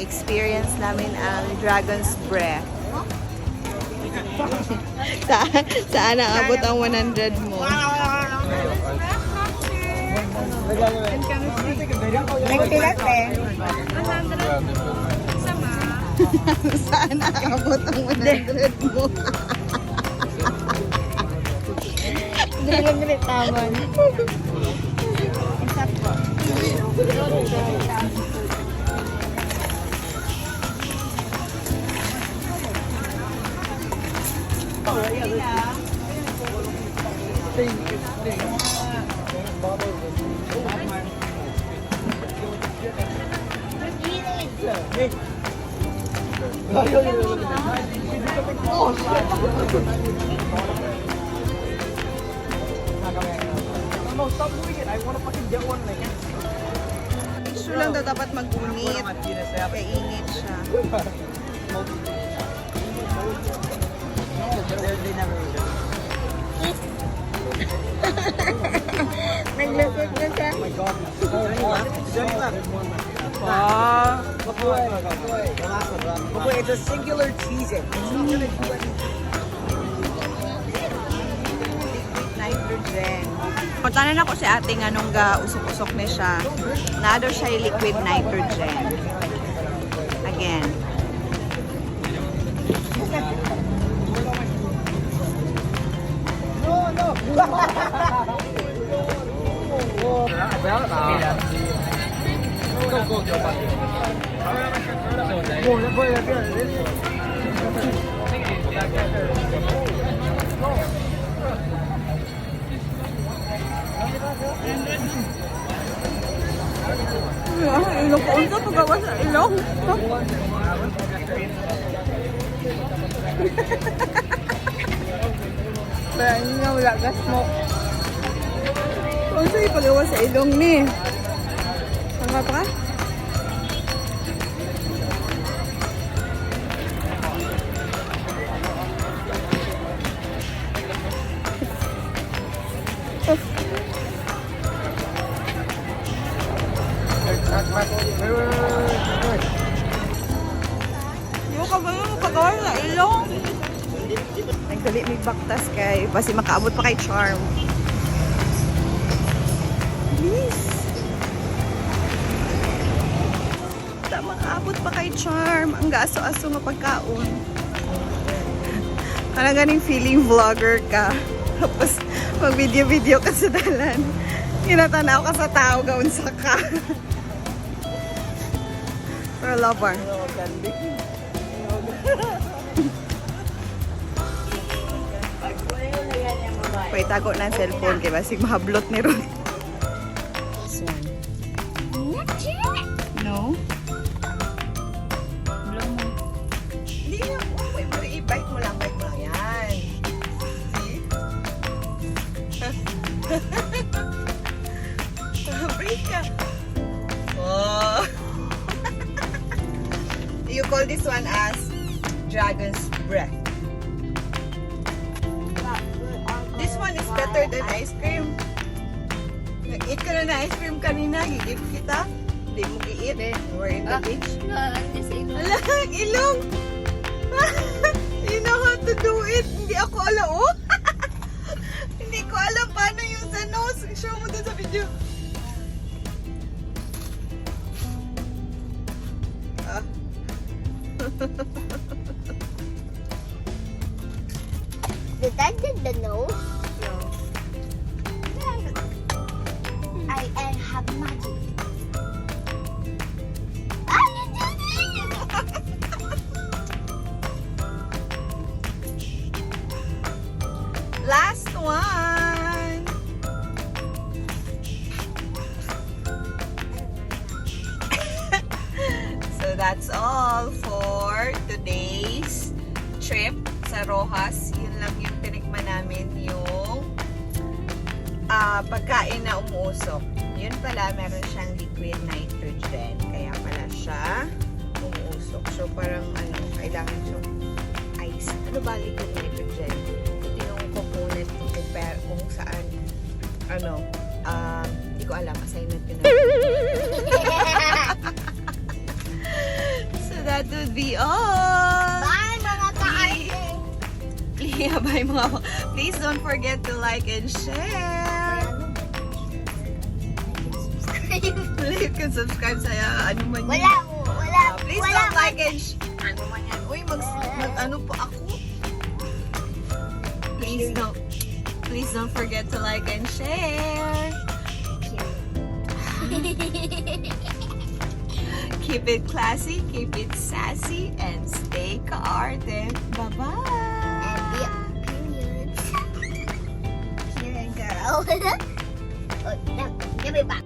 ma-experience namin ang Dragon's Breath. Saan naabot ang 100 mo? Nagpilat eh. Saan naabot ang 100 mo? Dili tamon. Isap po. No, stop moving it. I want to fucking get one and I can't. Issue lang daw dapat mag-unit. Kaya init siya. They never will. Naglusot na siya. Oh my god. Johnny left. Baboy, it's a singular cheese it. It's not gonna do anything. Nitrogen. Puntanan ako si ating anong usok-usok na siya. Nado siya yung liquid nitrogen. Again. Ilong ko unsa pagawa sa ilong. Parang nga wala ka smoke. Unsa ipagawa sa ilong ni? Tama pa ka? Yung ka ba yung pagawa sa ilong? Nagdali may baktas kay basi makaabot pa kay Charm. Please. Da makaabot pa kay Charm. Ang gaso-aso nga pagkaon. Parang ganing feeling vlogger ka. Tapos mag-video-video ka sa dalan. Kinatanaw ka sa tao, gawin sa ka. Pero lover. Pwede tago na ang cellphone kaya basig mahablot ni Ron. No? Blow mo. Hindi na. I-bite mo lang. Bite mo lang. Yan. See? Break ka. Oh. You call this one as Dragon's Breath. This one is better than ice cream. Nag-eat ka na na ice cream kanina. Gigib kita. Hindi mo gi-eat. We're in the beach. Alang, ilong. You know how to do it. Hindi ako alam. Oh. Hindi ko alam paano yung sa nose. Show mo dun sa video. Did that get the nose? No. I have magic. Ah, you did it! Last one. So that's all for today's trip sa Rojas. Yun lang yung tinikman namin yung pagkain na umuusok. Yun pala, meron siyang liquid nitrogen. Kaya pala siya umuusok. So parang kailangan siyang ice. Ano ba liquid nitrogen? Ito yung component kung saan hindi ko alam. Assignment yun na. that would be all. Bye, mga kaarte. Yeah, bye mga. Please don't forget to like and share. Like and subscribe sa ano man yun. Please don't like and ano man yan. Uy, mag ano po ako. Please don't forget to like and share. Keep it classy, keep it sassy, and stay kaarte. Bye-bye. Here, girl. Oh, give me back.